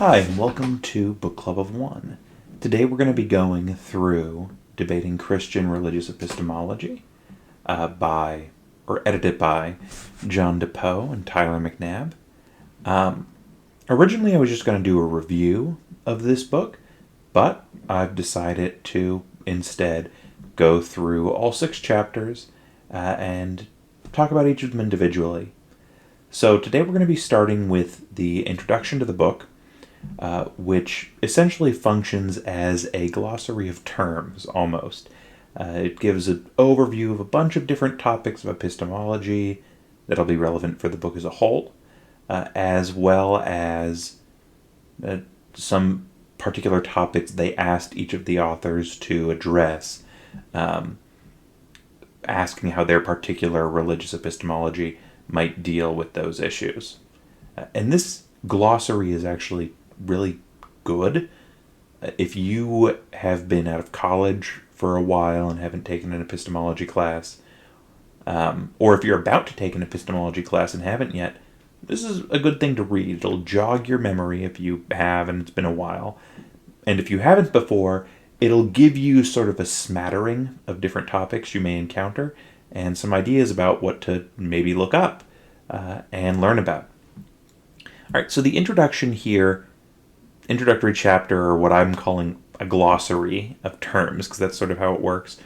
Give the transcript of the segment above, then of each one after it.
Hi, and welcome to Book Club of One. Today we're going to be going through Debating Christian Religious Epistemology, edited by John DEPOE and Tyler McNabb. Originally I was just going to do a review of this book, but I've decided to instead go through all 6 chapters and talk about each of them individually. So today we're going to be starting with the introduction to the book, which essentially functions as a glossary of terms, almost. It gives an overview of a bunch of different topics of epistemology that'll be relevant for the book as a whole, as well as some particular topics they asked each of the authors to address, asking how their particular religious epistemology might deal with those issues. And this glossary is actually really good. If you have been out of college for a while and haven't taken an epistemology class, or if you're about to take an epistemology class and haven't yet, this is a good thing to read. It'll jog your memory if you have and it's been a while. And if you haven't before, it'll give you sort of a smattering of different topics you may encounter and some ideas about what to maybe look up and learn about. All right, so the introductory chapter, or what I'm calling a glossary of terms, because that's sort of how it works,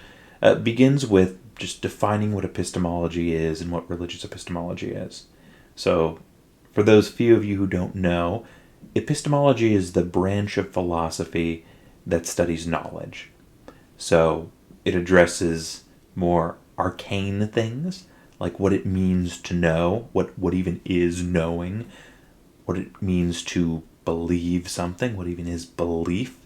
begins with just defining what epistemology is and what religious epistemology is. So, for those few of you who don't know, epistemology is the branch of philosophy that studies knowledge. So, it addresses more arcane things, like what it means to know, what even is knowing, what it means to believe something, what even is belief,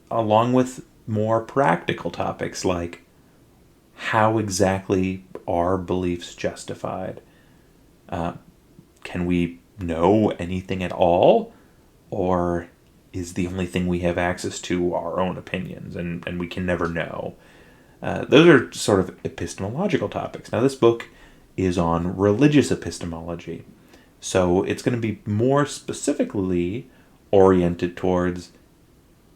along with more practical topics like how exactly are beliefs justified? Can we know anything at all? Or is the only thing we have access to our own opinions and we can never know? Those are sort of epistemological topics. Now, this book is on religious epistemology. So it's going to be more specifically oriented towards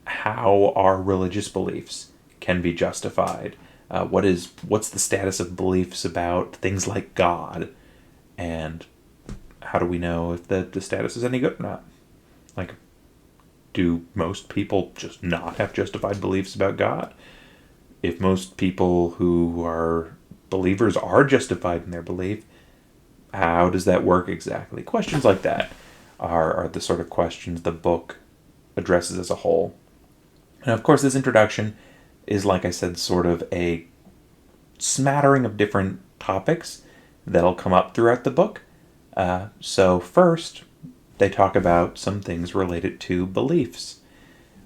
how our religious beliefs can be justified. What's the status of beliefs about things like God, and how do we know if the status is any good or not? Like, do most people just not have justified beliefs about God? If most people who are believers are justified in their belief, how does that work exactly? Questions like that are the sort of questions the book addresses as a whole. And of course, this introduction is, like I said, sort of a smattering of different topics that'll come up throughout the book. So first, they talk about some things related to beliefs,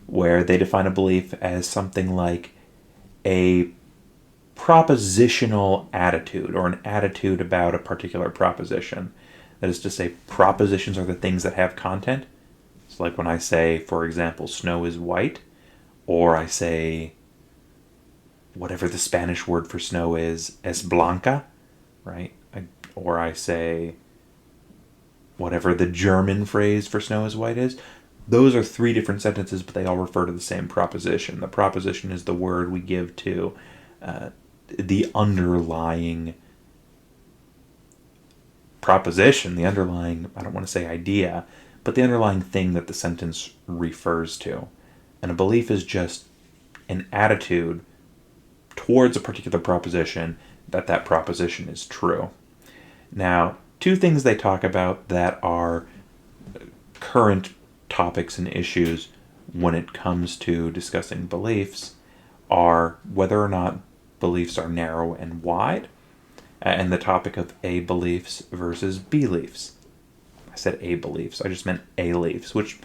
where they define a belief as something like a propositional attitude, or an attitude about a particular proposition. That is to say, propositions are the things that have content. It's like when I say, for example, snow is white, or I say whatever the Spanish word for snow is blanca, right? Or I say whatever the German phrase for snow is white is. Those are 3 different sentences, but they all refer to the same proposition. The proposition is the word we give to the underlying proposition, the underlying, I don't want to say idea, but the underlying thing that the sentence refers to. And a belief is just an attitude towards a particular proposition that proposition is true. Now, 2 things they talk about that are current topics and issues when it comes to discussing beliefs are whether or not beliefs are narrow and wide, and the topic of A-beliefs versus B-beliefs. I said A-beliefs, I just meant A-leafs, which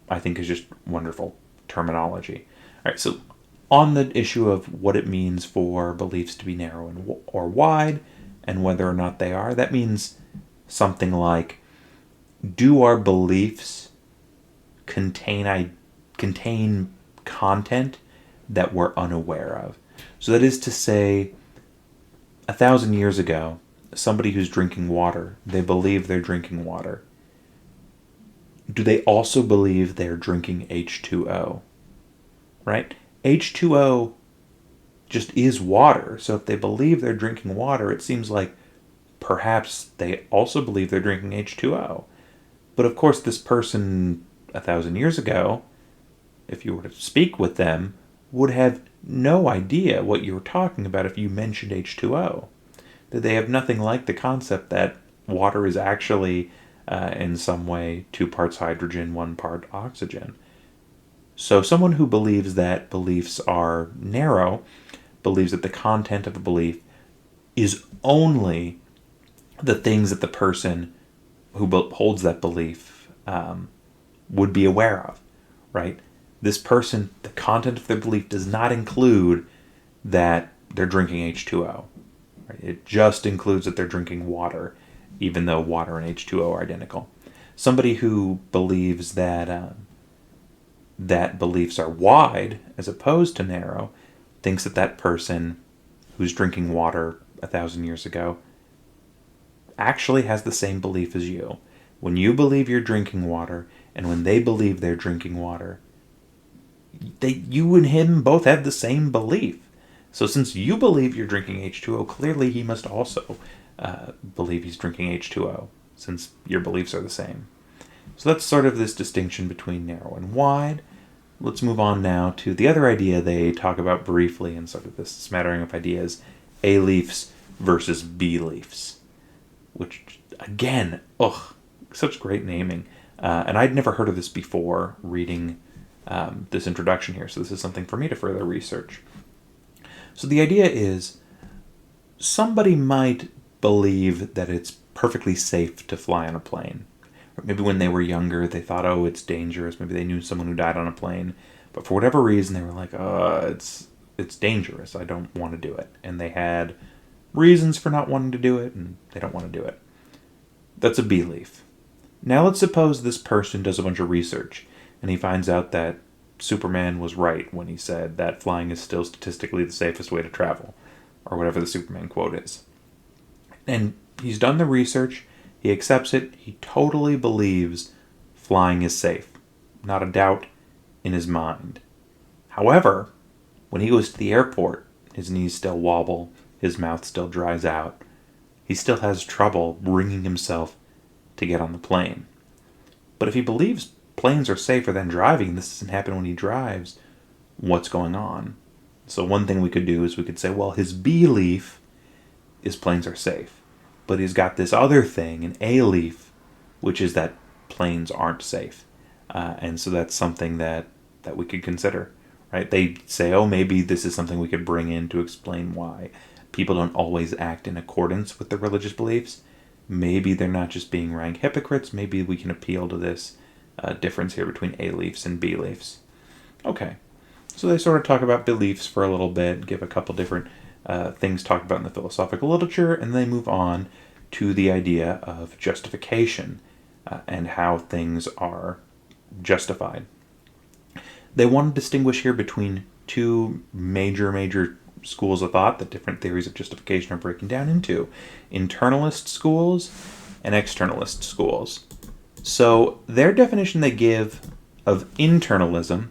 I think is just wonderful terminology. All right, so on the issue of what it means for beliefs to be narrow or wide, and whether or not they are, that means something like, do our beliefs contain content that we're unaware of? So that is to say, 1,000 years ago, somebody who's drinking water, they believe they're drinking water. do they also believe they're drinking H2O? Right? H2O just is water. So if they believe they're drinking water, it seems like perhaps they also believe they're drinking H2O. But of course, this person 1,000 years ago, if you were to speak with them, would have no idea what you were talking about if you mentioned H2O. That they have nothing like the concept that water is actually, in some way, 2 parts hydrogen, 1 part oxygen. So someone who believes that beliefs are narrow, believes that the content of a belief is only the things that the person who holds that belief would be aware of, right? This person, the content of their belief does not include that they're drinking H2O. Right? It just includes that they're drinking water, even though water and H2O are identical. Somebody who believes that that beliefs are wide as opposed to narrow thinks that that person who's drinking water 1,000 years ago actually has the same belief as you. When you believe you're drinking water, and when they believe they're drinking water, you and him both have the same belief. So since you believe you're drinking H2O, clearly he must also believe he's drinking H2O, since your beliefs are the same. So that's sort of this distinction between narrow and wide. Let's move on now to the other idea they talk about briefly in sort of this smattering of ideas, A-leafs versus B-leafs. Which, again, such great naming. And I'd never heard of this before reading this introduction here, so this is something for me to further research. So the idea is, somebody might believe that it's perfectly safe to fly on a plane. Or maybe when they were younger, they thought, oh, it's dangerous. Maybe they knew someone who died on a plane. But for whatever reason, they were like, it's dangerous. I don't want to do it. And they had reasons for not wanting to do it, and they don't want to do it. That's a belief. Now let's suppose this person does a bunch of research, and he finds out that Superman was right when he said that flying is still statistically the safest way to travel, or whatever the Superman quote is. And he's done the research, he accepts it, he totally believes flying is safe. Not a doubt in his mind. However, when he goes to the airport, his knees still wobble, his mouth still dries out. He still has trouble bringing himself to get on the plane. But if he believes planes are safer than driving, this doesn't happen when he drives, what's going on? So one thing we could do is we could say, well, his belief is planes are safe. But he's got this other thing, an A-leaf, which is that planes aren't safe. And so that's something that we could consider. Right? They say, oh, maybe this is something we could bring in to explain why people don't always act in accordance with their religious beliefs. Maybe they're not just being rank hypocrites. Maybe we can appeal to this difference here between A-leafs and B-leafs. Okay, so they sort of talk about beliefs for a little bit, give a couple different things talked about in the philosophical literature, and they move on to the idea of justification and how things are justified. They want to distinguish here between 2 major schools of thought that different theories of justification are breaking down into: internalist schools and externalist schools. So their definition they give of internalism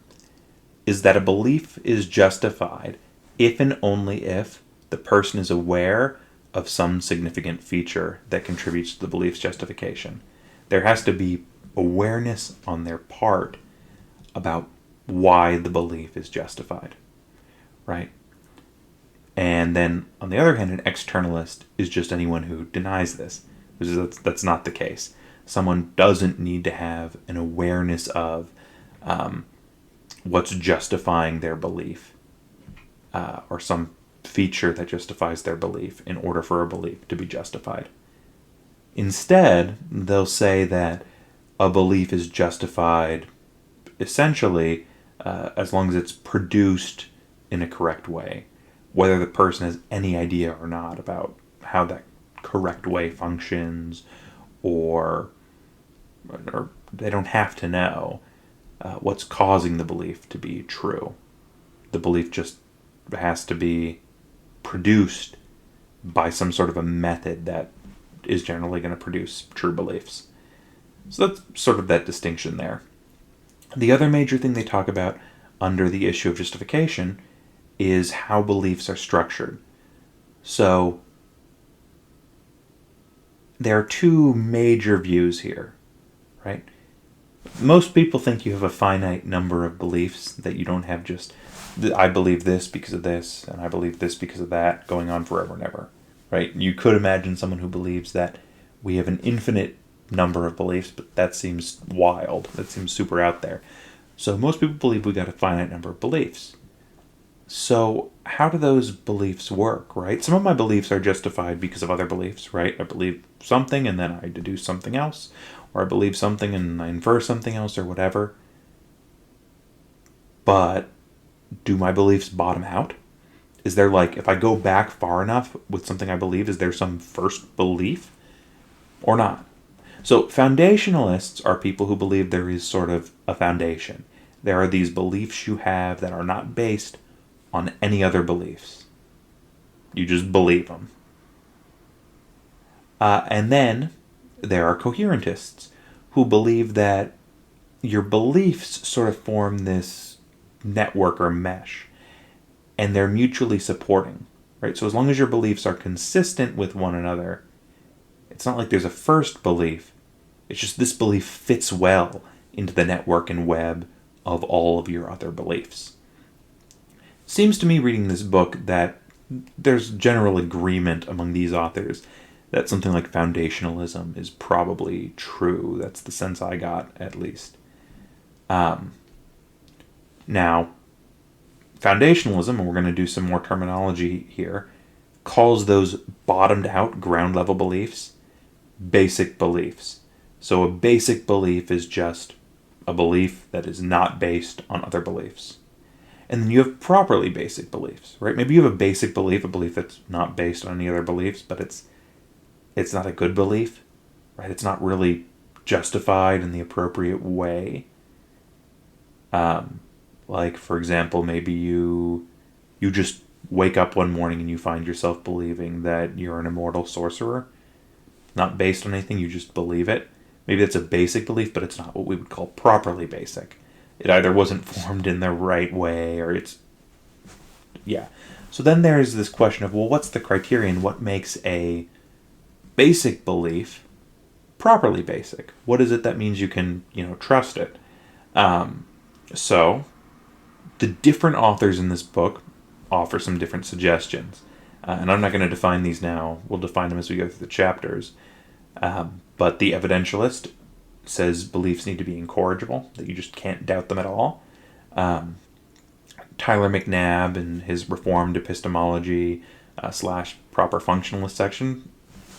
is that a belief is justified if and only if the person is aware of some significant feature that contributes to the belief's justification. There has to be awareness on their part about why the belief is justified, right? And then, on the other hand, an externalist is just anyone who denies this. That's not the case. Someone doesn't need to have an awareness of what's justifying their belief or some feature that justifies their belief in order for a belief to be justified. Instead, they'll say that a belief is justified essentially as long as it's produced in a correct way, whether the person has any idea or not about how that correct way functions, or they don't have to know what's causing the belief to be true. The belief just has to be produced by some sort of a method that is generally going to produce true beliefs. So that's sort of that distinction there. The other major thing they talk about under the issue of justification is how beliefs are structured. So there are two major views here, right? Most people think you have a finite number of beliefs, that you don't have just, I believe this because of this, and I believe this because of that, going on forever and ever, right? You could imagine someone who believes that we have an infinite number of beliefs, but that seems wild. That seems super out there. So most people believe we got a finite number of beliefs. So how do those beliefs work, right? Some of my beliefs are justified because of other beliefs, right? I believe something and then I deduce something else, or I believe something and I infer something else, or whatever. But do my beliefs bottom out? Is there, like, if I go back far enough with something I believe, is there some first belief or not? So foundationalists are people who believe there is sort of a foundation. There are these beliefs you have that are not based on any other beliefs. You just believe them. And then there are coherentists who believe that your beliefs sort of form this network or mesh, and they're mutually supporting, right? So as long as your beliefs are consistent with one another, it's not like there's a first belief. It's just this belief fits well into the network and web of all of your other beliefs. Seems to me, reading this book, that there's general agreement among these authors that something like foundationalism is probably true. That's the sense I got, at least. Now, foundationalism, and we're going to do some more terminology here, calls those bottomed out ground level beliefs basic beliefs. So a basic belief is just a belief that is not based on other beliefs. And then you have properly basic beliefs, right? Maybe you have a basic belief, a belief that's not based on any other beliefs, but it's not a good belief, right? It's not really justified in the appropriate way. Like, for example, maybe you just wake up one morning and you find yourself believing that you're an immortal sorcerer. Not based on anything, you just believe it. Maybe that's a basic belief, but it's not what we would call properly basic. It either wasn't formed in the right way, or it's... Yeah. So then there's this question of, well, what's the criterion? What makes a basic belief properly basic? What is it that means you can, trust it? So the different authors in this book offer some different suggestions. And I'm not going to define these now. We'll define them as we go through the chapters. But the evidentialist says beliefs need to be incorrigible, that you just can't doubt them at all. Tyler McNabb, in his Reformed Epistemology / proper functionalist section,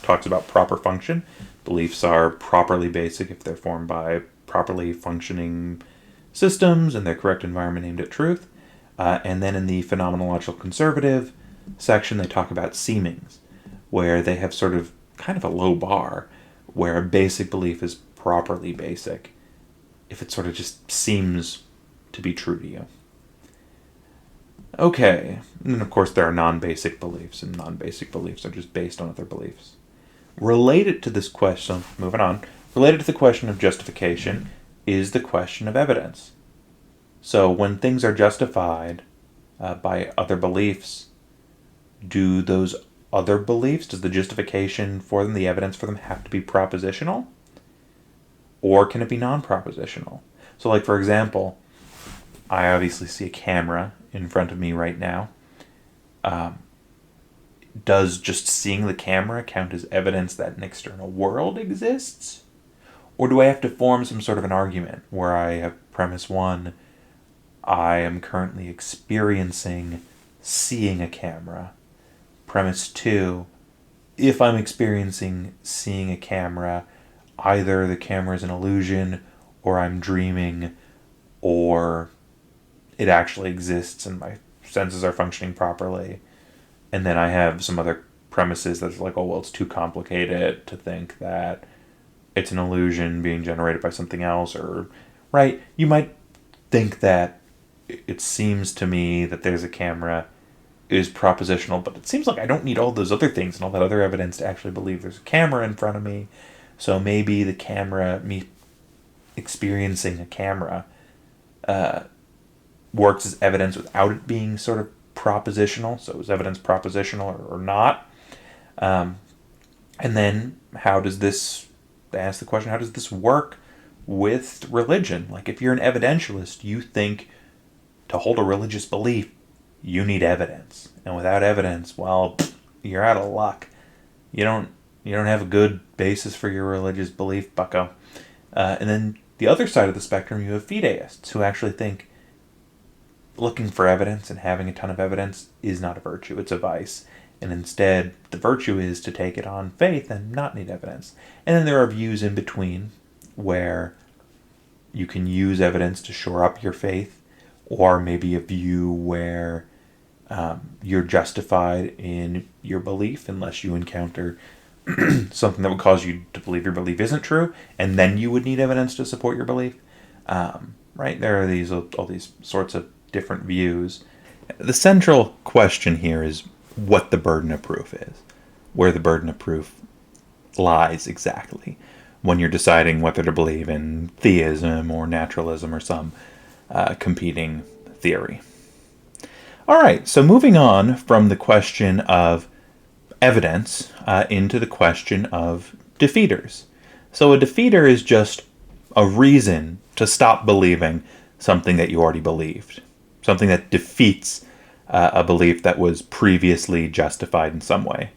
talks about proper function. Beliefs are properly basic if they're formed by properly functioning systems and their correct environment aimed at truth. And then in the phenomenological conservative section, they talk about seemings, where they have sort of kind of a low bar, where a basic belief is properly basic if it sort of just seems to be true to you. Okay, and then of course there are non-basic beliefs, and non-basic beliefs are just based on other beliefs. Related to this question, moving on, related to the question of justification is the question of evidence. So when things are justified by other beliefs, do those other beliefs, does the justification for them, the evidence for them, have to be propositional? Or can it be non-propositional? So, like, for example, I obviously see a camera in front of me right now. Does just seeing the camera count as evidence that an external world exists? Or do I have to form some sort of an argument where I have premise 1, I am currently experiencing seeing a camera. Premise 2, if I'm experiencing seeing a camera, either the camera is an illusion, or I'm dreaming, or it actually exists and my senses are functioning properly. And then I have some other premises that's like, oh, well, it's too complicated to think that it's an illusion being generated by something else, or, right? You might think that it seems to me that there's a camera is propositional, but it seems like I don't need all those other things and all that other evidence to actually believe there's a camera in front of me. So maybe me experiencing a camera, works as evidence without it being sort of propositional. So is evidence propositional or not? And then how does this work with religion? Like, if you're an evidentialist, you think to hold a religious belief, you need evidence. And without evidence, well, you're out of luck. You don't have a good basis for your religious belief, bucko. And then the other side of the spectrum, you have fideists who actually think looking for evidence and having a ton of evidence is not a virtue, it's a vice. And instead, the virtue is to take it on faith and not need evidence. And then there are views in between where you can use evidence to shore up your faith, or maybe a view where you're justified in your belief unless you encounter something that would cause you to believe your belief isn't true, and then you would need evidence to support your belief. Right? There are all these sorts of different views. The central question here is what the burden of proof is, where the burden of proof lies exactly when you're deciding whether to believe in theism or naturalism or some competing theory. All right, so moving on from the question of evidence into the question of defeaters. So a defeater is just a reason to stop believing something that you already believed, something that defeats a belief that was previously justified in some way.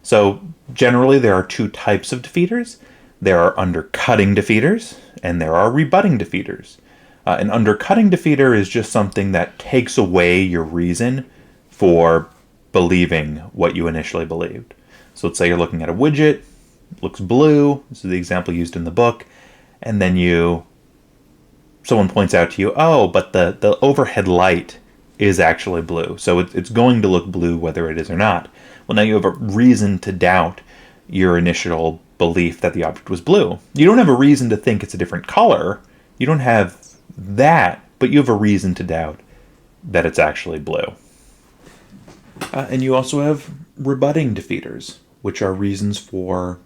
So generally there are two types of defeaters. There are undercutting defeaters and there are rebutting defeaters. An undercutting defeater is just something that takes away your reason for believing what you initially believed. So let's say you're looking at a widget, it looks blue, this is the example used in the book, and then someone points out to you, oh, but the overhead light is actually blue, so it's going to look blue whether it is or not. Well, now you have a reason to doubt your initial belief that the object was blue. You don't have a reason to think it's a different color, you don't have that, but you have a reason to doubt that it's actually blue. And you also have rebutting defeaters, which are reasons for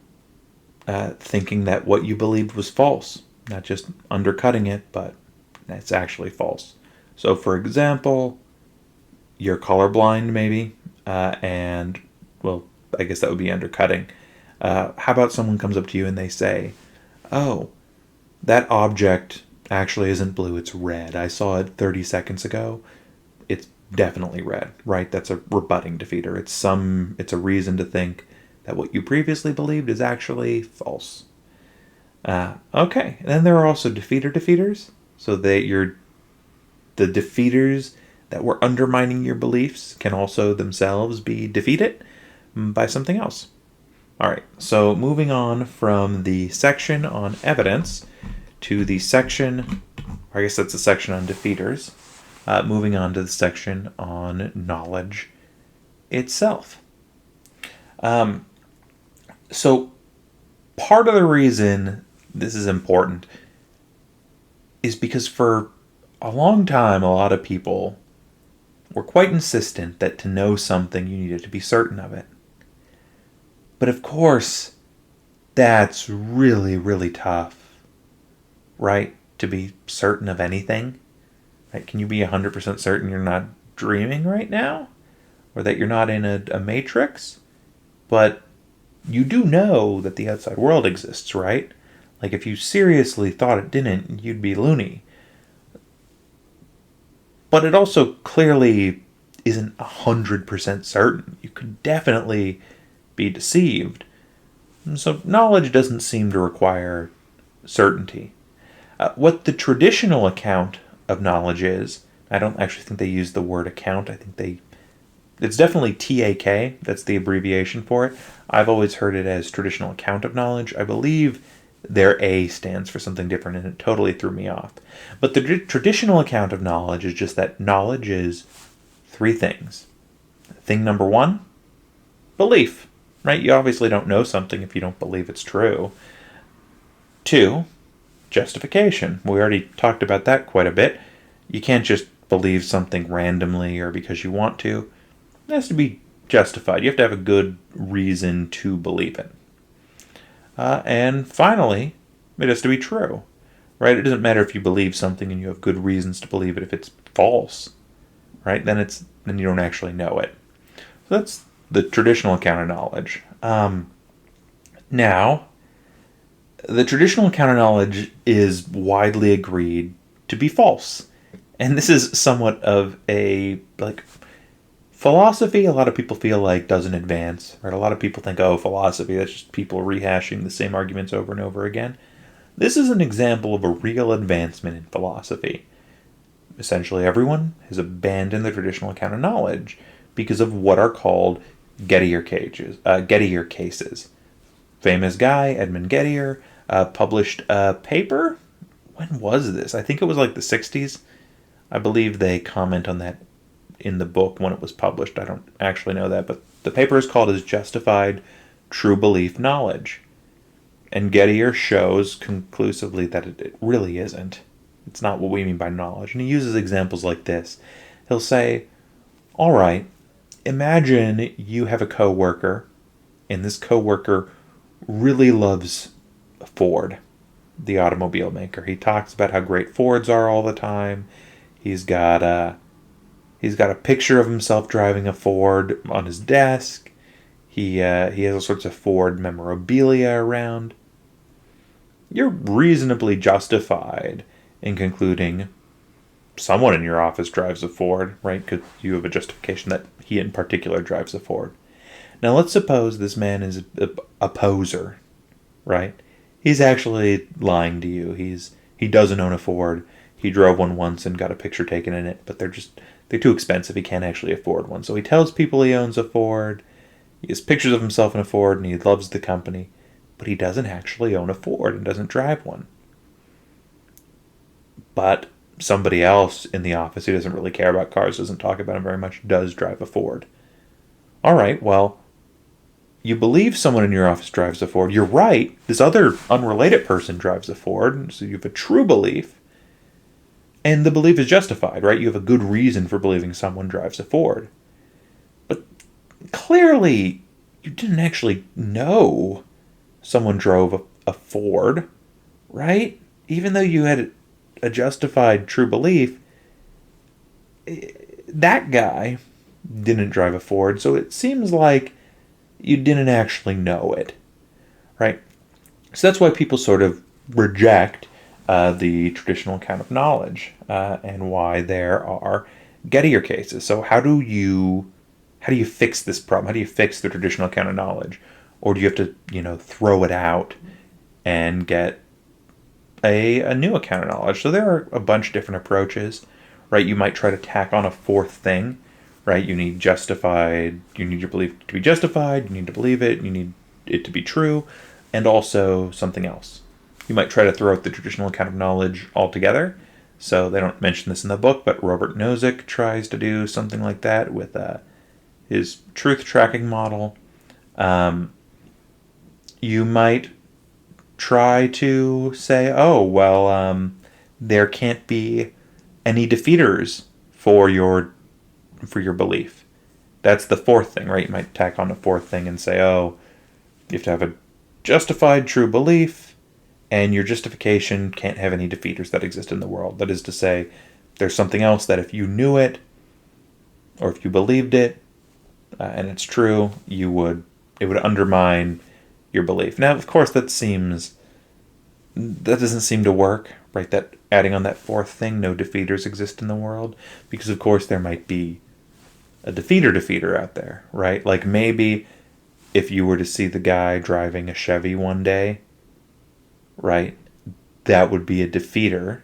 thinking that what you believed was false. Not just undercutting it, but it's actually false. So, for example, you're colorblind, maybe, and, well, I guess that would be undercutting. How about someone comes up to you and they say, oh, that object actually isn't blue, it's red. I saw it 30 seconds ago. It's definitely red, right? That's a rebutting defeater. It's a reason to think that what you previously believed is actually false. Okay, and then there are also defeaters. So the defeaters that were undermining your beliefs can also themselves be defeated by something else. All right, so moving on from the section on evidence to the section, or I guess that's the section on defeaters, moving on to the section on knowledge itself. So part of the reason this is important is because for a long time, a lot of people were quite insistent that to know something, you needed to be certain of it. But of course, that's really, really tough, right? To be certain of anything. Right? Can you be 100% certain you're not dreaming right now? Or that you're not in a matrix? But you do know that the outside world exists, right? Like, if you seriously thought it didn't, you'd be loony. But it also clearly isn't 100% certain. You could definitely be deceived. And so knowledge doesn't seem to require certainty. What the traditional account of knowledge is, I don't actually think they use the word account. I think it's definitely TAK. That's the abbreviation for it. I've always heard it as traditional account of knowledge. I believe their A stands for something different, and it totally threw me off. But the traditional account of knowledge is just that knowledge is three things. Thing number one, belief, right? You obviously don't know something if you don't believe it's true. Two, justification. We already talked about that quite a bit. You can't just believe something randomly or because you want to. It has to be justified. You have to have a good reason to believe it. And finally, it has to be true, right? It doesn't matter if you believe something and you have good reasons to believe it. If it's false, right, then you don't actually know it. So that's the traditional account of knowledge. Now, the traditional account of knowledge is widely agreed to be false. And this is somewhat of a, philosophy, a lot of people feel like doesn't advance, right? A lot of people think, oh, philosophy, that's just people rehashing the same arguments over and over again. This is an example of a real advancement in philosophy. Essentially, everyone has abandoned the traditional account of knowledge because of what are called Gettier cases. Famous guy, Edmund Gettier, published a paper. When was this? I think it was like the 60s. I believe they comment on that in the book when it was published. I don't actually know that, but the paper is called as Justified True Belief Knowledge. And Gettier shows conclusively that it really isn't. It's not what we mean by knowledge. And he uses examples like this. He'll say, all right, imagine you have a coworker, and this coworker really loves Ford, the automobile maker. He talks about how great Fords are all the time. He's got a picture of himself driving a Ford on his desk. He has all sorts of Ford memorabilia around. You're reasonably justified in concluding someone in your office drives a Ford, right? Because you have a justification that he in particular drives a Ford. Now let's suppose this man is a poser, right? He's actually lying to you. He doesn't own a Ford. He drove one once and got a picture taken in it, but they're too expensive. He can't actually afford one. So he tells people he owns a Ford. He has pictures of himself in a Ford, and he loves the company. But he doesn't actually own a Ford and doesn't drive one. But somebody else in the office who doesn't really care about cars, doesn't talk about them very much, does drive a Ford. All right, well, you believe someone in your office drives a Ford. You're right. This other unrelated person drives a Ford, so you have a true belief. And the belief is justified, right? You have a good reason for believing someone drives a Ford. But clearly, you didn't actually know someone drove a Ford, right? Even though you had a justified true belief, that guy didn't drive a Ford, so it seems like you didn't actually know it, right? So that's why people sort of reject the traditional account of knowledge, and why there are Gettier cases. So how do you fix this problem? How do you fix the traditional account of knowledge? Or do you have to, throw it out and get a new account of knowledge? So there are a bunch of different approaches, right? You might try to tack on a fourth thing, right? You need your belief to be justified, you need to believe it, you need it to be true, and also something else. You might try to throw out the traditional account of knowledge altogether. So they don't mention this in the book, but Robert Nozick tries to do something like that with his truth tracking model. You might try to say, oh, well, there can't be any defeaters for your belief. That's the fourth thing, right? You might tack on a fourth thing and say, oh, you have to have a justified true belief, and your justification can't have any defeaters that exist in the world. That is to say, there's something else that if you knew it, or if you believed it, and it's true, it would undermine your belief. Now, of course, that doesn't seem to work, right? That adding on that fourth thing, no defeaters exist in the world, because of course there might be a defeater out there, right? Like maybe if you were to see the guy driving a Chevy one day, right, that would be a defeater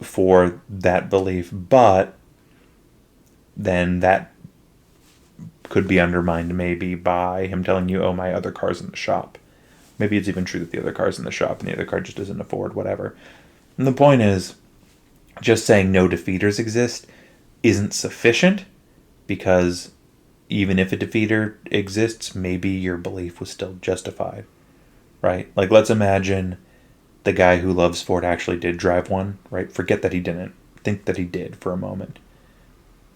for that belief, but then that could be undermined maybe by him telling you, oh, my other car's in the shop. Maybe it's even true that the other car's in the shop and the other car just isn't a Ford, whatever. And the point is, just saying no defeaters exist isn't sufficient, because even if a defeater exists, maybe your belief was still justified, right? Like, let's imagine the guy who loves Ford actually did drive one, right? Forget that he didn't. Think that he did for a moment.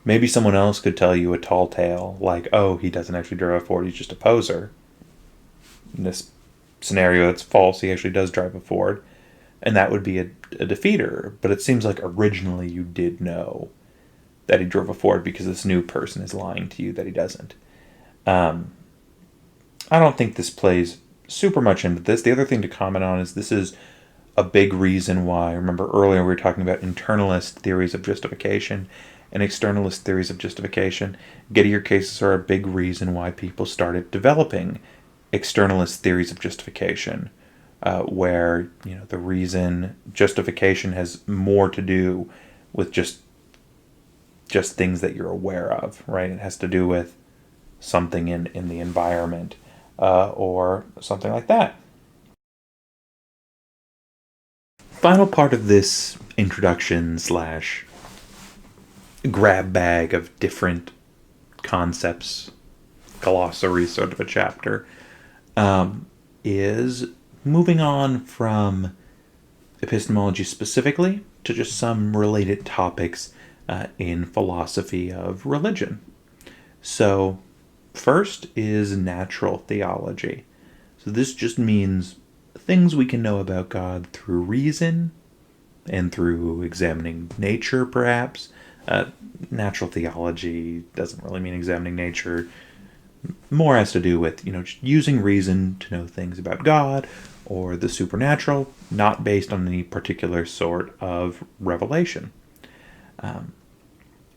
Maybe someone else could tell you a tall tale, like, oh, he doesn't actually drive a Ford, he's just a poser. In this scenario, that's false. He actually does drive a Ford. And that would be a defeater. But it seems like originally you did know that he drove a Ford because this new person is lying to you that he doesn't. I don't think this plays super much into this. The other thing to comment on is this is a big reason why, remember earlier we were talking about internalist theories of justification and externalist theories of justification. Gettier cases are a big reason why people started developing externalist theories of justification, where the reason justification has more to do with just things that you're aware of, right? It has to do with something in the environment or something like that. Final part of this introduction / grab bag of different concepts, glossary sort of a chapter, is moving on from epistemology specifically to just some related topics in philosophy of religion. So first is natural theology. So this just means things we can know about God through reason and through examining nature, perhaps. Natural theology doesn't really mean examining nature. More has to do with, just using reason to know things about God or the supernatural, not based on any particular sort of revelation.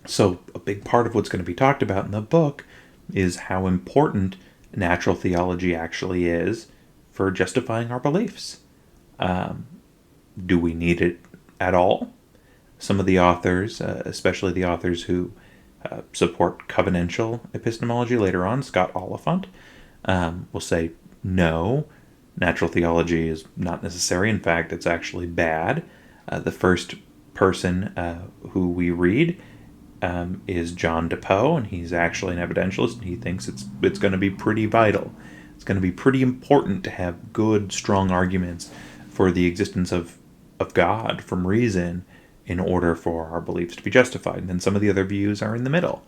So a big part of what's going to be talked about in the book is how important natural theology actually is for justifying our beliefs. Do we need it at all? Some of the authors, especially the authors who support covenantal epistemology later on, Scott Oliphant, will say, no, natural theology is not necessary. In fact, it's actually bad. The first person who we read is John DEPOE, and he's actually an evidentialist, and he thinks it's going to be pretty vital. It's going to be pretty important to have good, strong arguments for the existence of God from reason in order for our beliefs to be justified. And then some of the other views are in the middle.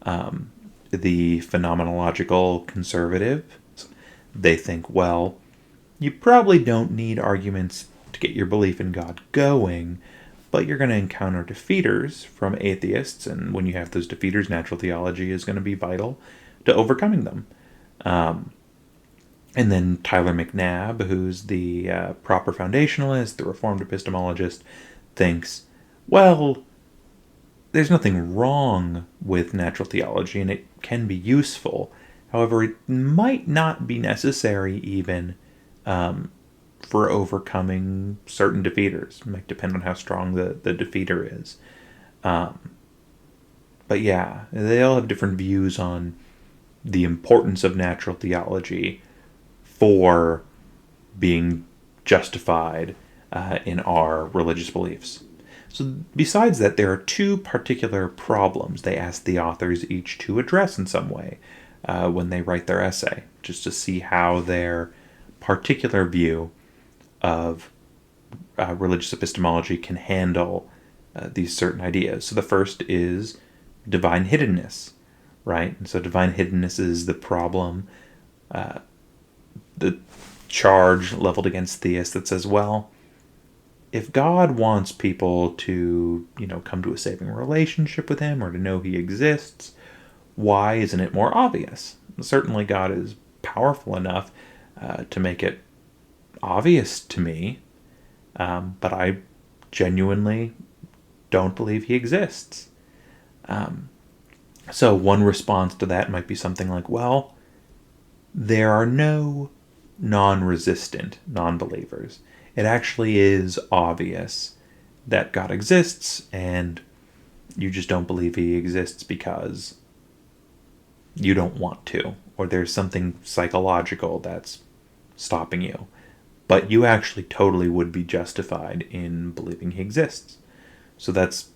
The phenomenological conservatives, they think, well, you probably don't need arguments to get your belief in God going, but you're going to encounter defeaters from atheists, and when you have those defeaters, natural theology is going to be vital to overcoming them. And then Tyler McNabb, who's the proper foundationalist, the reformed epistemologist, thinks, well, there's nothing wrong with natural theology, and it can be useful. However, it might not be necessary even for overcoming certain defeaters. It might depend on how strong the defeater is. But yeah, they all have different views on the importance of natural theology for being justified in our religious beliefs. So besides that, there are two particular problems they ask the authors each to address in some way when they write their essay, just to see how their particular view of religious epistemology can handle these certain ideas. So the first is divine hiddenness, right? And so divine hiddenness is the problem, the charge leveled against theists that says, well, if God wants people to, come to a saving relationship with him or to know he exists, why isn't it more obvious? Certainly God is powerful enough to make it obvious to me, but I genuinely don't believe he exists. So one response to that might be something like, well, there are no non-resistant non-believers. It actually is obvious that God exists, and you just don't believe he exists because you don't want to, or there's something psychological that's stopping you. But you actually totally would be justified in believing he exists. So that's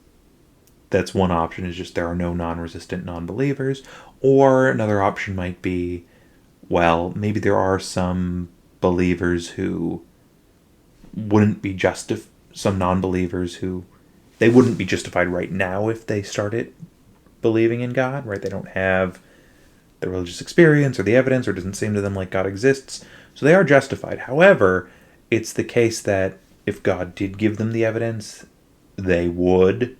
one option, is just there are no non-resistant non-believers. Or another option might be, well, maybe there are some believers who wouldn't be some non-believers who they wouldn't be justified right now if they started believing in God, right? They don't have the religious experience or the evidence, or it doesn't seem to them like God exists. So they are justified. However, it's the case that if God did give them the evidence, it would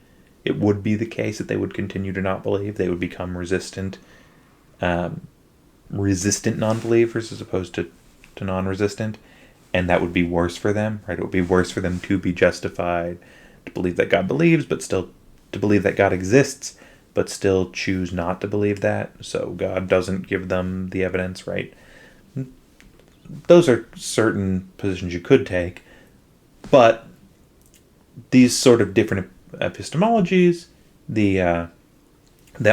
be the case that they would continue to not believe. They would become resistant non-believers as opposed to non-resistant. And that would be worse for them, right? It would be worse for them to be justified, to believe that God believes, but still to believe that God exists, but still choose not to believe that. So God doesn't give them the evidence, right? Those are certain positions you could take, but these sort of different epistemologies, that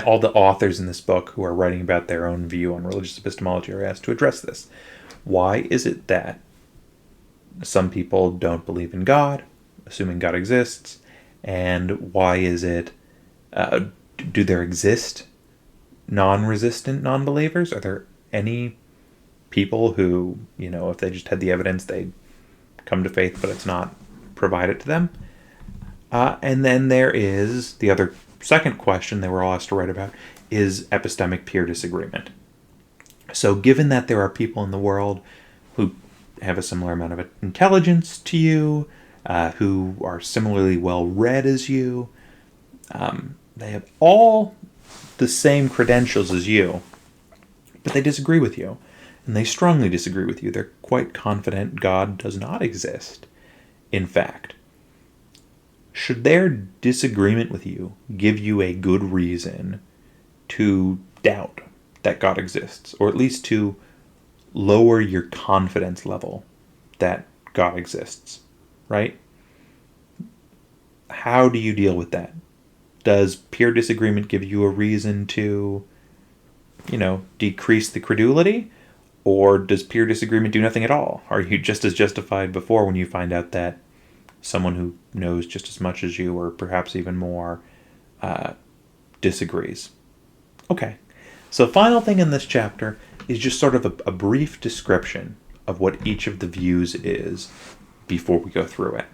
all the authors in this book who are writing about their own view on religious epistemology are asked to address this. Why is it that some people don't believe in God, assuming God exists? And why is it, do there exist non-resistant non-believers? Are there any people who, if they just had the evidence, they'd come to faith, but it's not provided to them? And then there is the other second question they were all asked to write about is epistemic peer disagreement. So given that there are people in the world who have a similar amount of intelligence to you, who are similarly well-read as you, they have all the same credentials as you, but they disagree with you, and they strongly disagree with you. They're quite confident God does not exist, in fact. Should their disagreement with you give you a good reason to doubt that God exists, or at least to lower your confidence level that God exists, right? How do you deal with that? Does peer disagreement give you a reason to, decrease the credulity? Or does peer disagreement do nothing at all? Are you just as justified before when you find out that someone who knows just as much as you, or perhaps even more, disagrees? Okay. So final thing in this chapter is just sort of a brief description of what each of the views is before we go through it.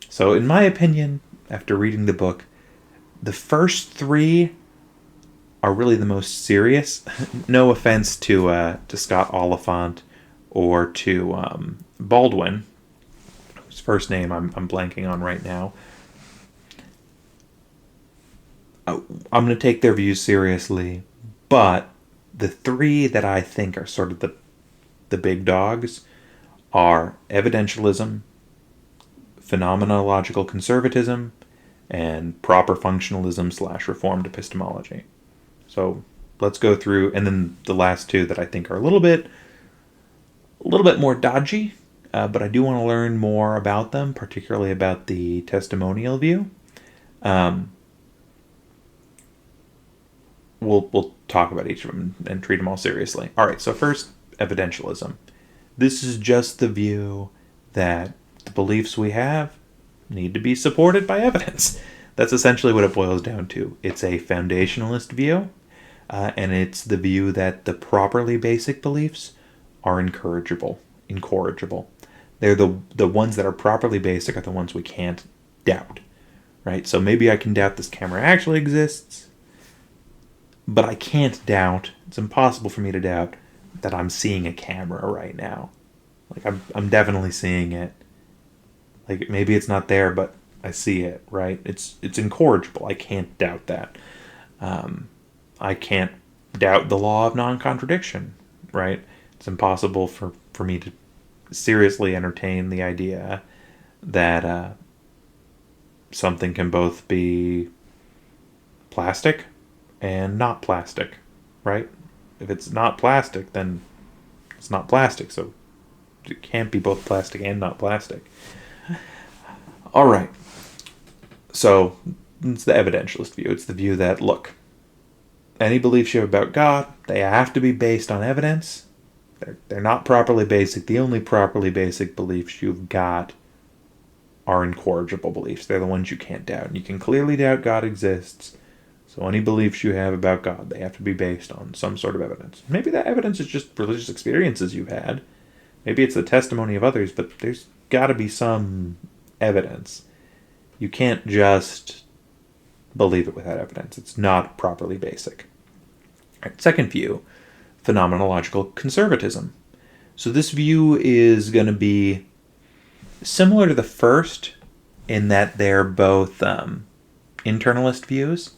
So in my opinion, after reading the book, the first three are really the most serious. No offense to Scott Oliphant or to Baldwin, whose first name I'm blanking on right now. I'm going to take their views seriously, but the three that I think are sort of the big dogs are evidentialism, phenomenological conservatism, and proper functionalism / reformed epistemology. So let's go through, and then the last two that I think are a little bit more dodgy, but I do want to learn more about them, particularly about the testimonial view. We'll talk about each of them and treat them all seriously. All right, so first, evidentialism. This is just the view that the beliefs we have need to be supported by evidence. That's essentially what it boils down to. It's a foundationalist view, and it's the view that the properly basic beliefs are incorrigible. They're the ones that are properly basic are the ones we can't doubt, right? So maybe I can doubt this camera actually exists, but I can't doubt, it's impossible for me to doubt that I'm seeing a camera right now. Like I'm definitely seeing it. Like maybe it's not there, but I see it, right? It's incorrigible. I can't doubt that. I can't doubt the law of non-contradiction, right? It's impossible for me to seriously entertain the idea that something can both be plastic and not plastic, right? If it's not plastic, then it's not plastic, so it can't be both plastic and not plastic. All right. So it's the evidentialist view. It's the view that, look, any beliefs you have about God, they have to be based on evidence. They're not properly basic. The only properly basic beliefs you've got are incorrigible beliefs. They're the ones you can't doubt. And you can clearly doubt God exists. So any beliefs you have about God, they have to be based on some sort of evidence. Maybe that evidence is just religious experiences you've had. Maybe it's the testimony of others, but there's got to be some evidence. You can't just believe it without evidence. It's not properly basic. All right, second view, phenomenological conservatism. So this view is going to be similar to the first in that they're both internalist views,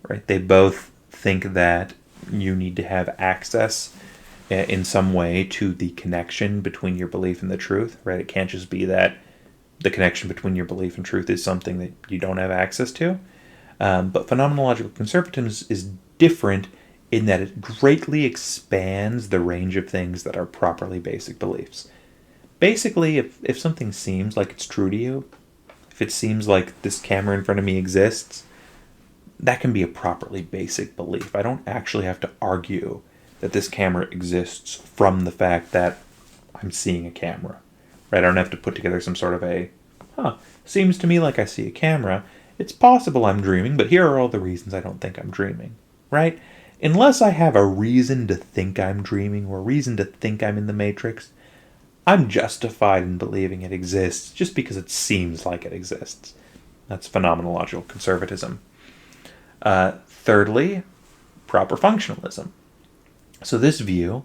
right? They both think that you need to have access in some way to the connection between your belief and the truth, right? It can't just be that the connection between your belief and truth is something that you don't have access to. But phenomenological conservatism is different in that it greatly expands the range of things that are properly basic beliefs. Basically, if something seems like it's true to you, if it seems like this camera in front of me exists, that can be a properly basic belief. I don't actually have to argue that this camera exists from the fact that I'm seeing a camera, right? I don't have to put together some sort of seems to me like I see a camera. It's possible I'm dreaming, but here are all the reasons I don't think I'm dreaming, right? Unless I have a reason to think I'm dreaming or a reason to think I'm in the Matrix, I'm justified in believing it exists just because it seems like it exists. That's phenomenological conservatism. Thirdly, proper functionalism. So this view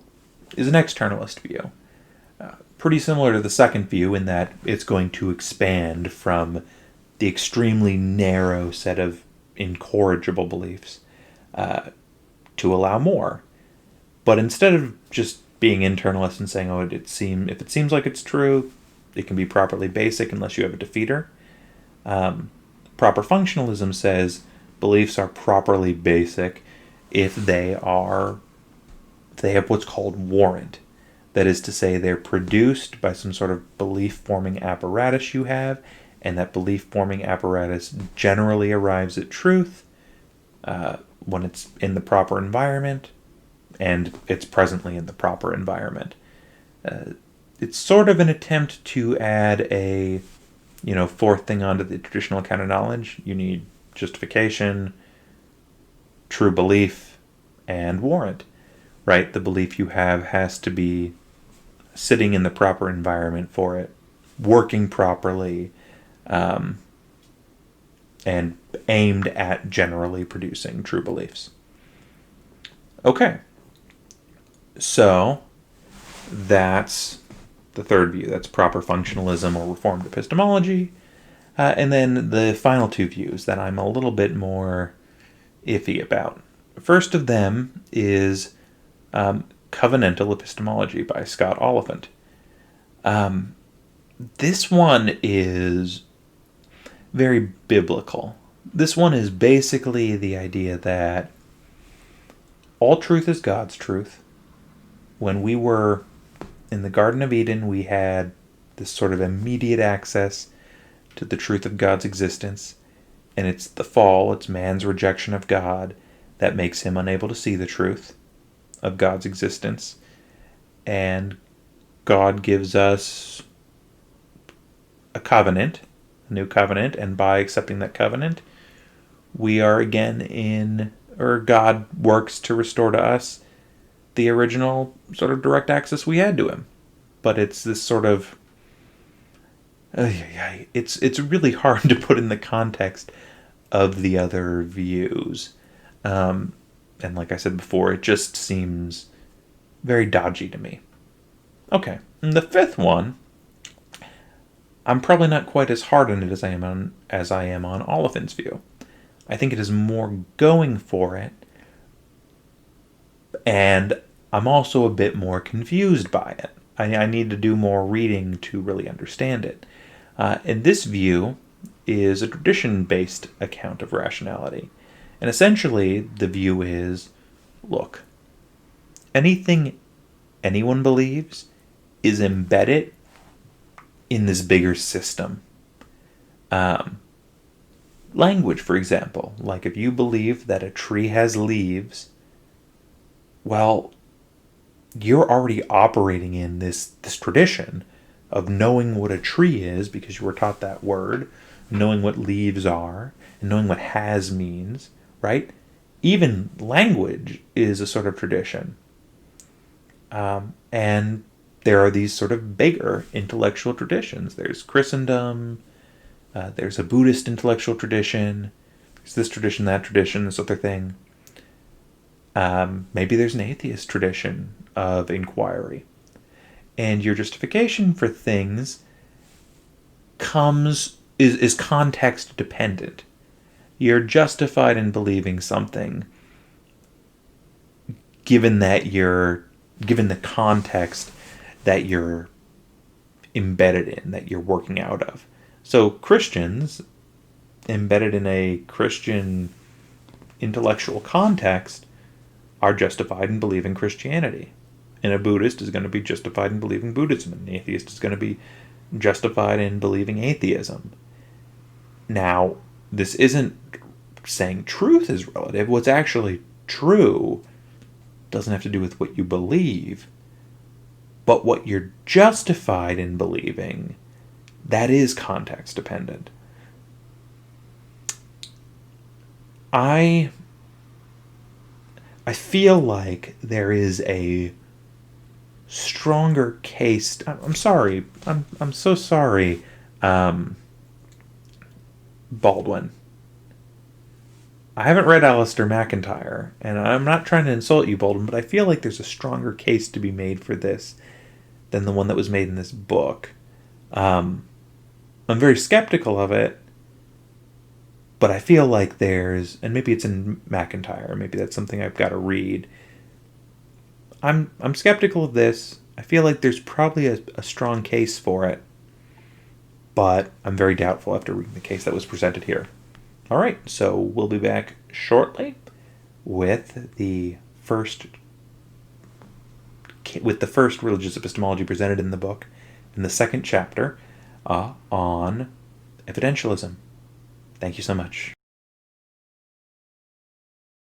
is an externalist view. Pretty similar to the second view in that it's going to expand from the extremely narrow set of incorrigible beliefs to allow more. But instead of just being internalist and saying, if it seems like it's true, it can be properly basic unless you have a defeater. Proper functionalism says beliefs are properly basic if they have what's called warrant. That is to say, they're produced by some sort of belief-forming apparatus you have, and that belief-forming apparatus generally arrives at truth when it's in the proper environment, and it's presently in the proper environment. It's sort of an attempt to add a fourth thing onto the traditional account of knowledge. You need justification, true belief, and warrant, right? The belief you have has to be sitting in the proper environment for it, working properly, and aimed at generally producing true beliefs. Okay. So that's the third view. That's proper functionalism or reformed epistemology. And then the final two views that I'm a little bit more iffy about. First of them is covenantal epistemology by Scott Oliphant. This one is very biblical. This one is basically the idea that all truth is God's truth. When we were in the Garden of Eden, we had this sort of immediate access to the truth of God's existence, and it's the fall, it's man's rejection of God that makes him unable to see the truth of God's existence. And God gives us a covenant, a new covenant, and by accepting that covenant, we are again God works to restore to us the original sort of direct access we had to him. But it's this sort of it's really hard to put in the context of the other views. And like I said before, it just seems very dodgy to me. Okay, and the fifth one, I'm probably not quite as hard on it as I am on Oliphant's view. I think it is more going for it, and I'm also a bit more confused by it. I need to do more reading to really understand it. And this view is a tradition-based account of rationality. And essentially, the view is, look, anything anyone believes is embedded in this bigger system. Language, for example. Like if you believe that a tree has leaves, well, you're already operating in this tradition of knowing what a tree is because you were taught that word, knowing what leaves are, and knowing what has means, right? Even language is a sort of tradition. And there are these sort of bigger intellectual traditions. There's Christendom, there's a Buddhist intellectual tradition, there's this tradition, that tradition, this other thing. Maybe there's an atheist tradition of inquiry. And your justification for things is context dependent. You're justified in believing something given the context that you're embedded in, that you're working out of. So Christians embedded in a Christian intellectual context are justified in believing Christianity. And a Buddhist is going to be justified in believing Buddhism. An atheist is going to be justified in believing atheism. Now, this isn't saying truth is relative. What's actually true doesn't have to do with what you believe, but what you're justified in believing, that is context dependent. I feel like there is a stronger case. I'm sorry. I'm so sorry, Baldwin. I haven't read Alistair McIntyre, and I'm not trying to insult you, Baldwin, but I feel like there's a stronger case to be made for this than the one that was made in this book. I'm very skeptical of it, but I feel like there's, and maybe it's in McIntyre, maybe that's something I've got to read. I'm skeptical of this. I feel like there's probably a strong case for it, but I'm very doubtful after reading the case that was presented here. All right, so we'll be back shortly with the first religious epistemology presented in the book, in the second chapter, on evidentialism. Thank you so much.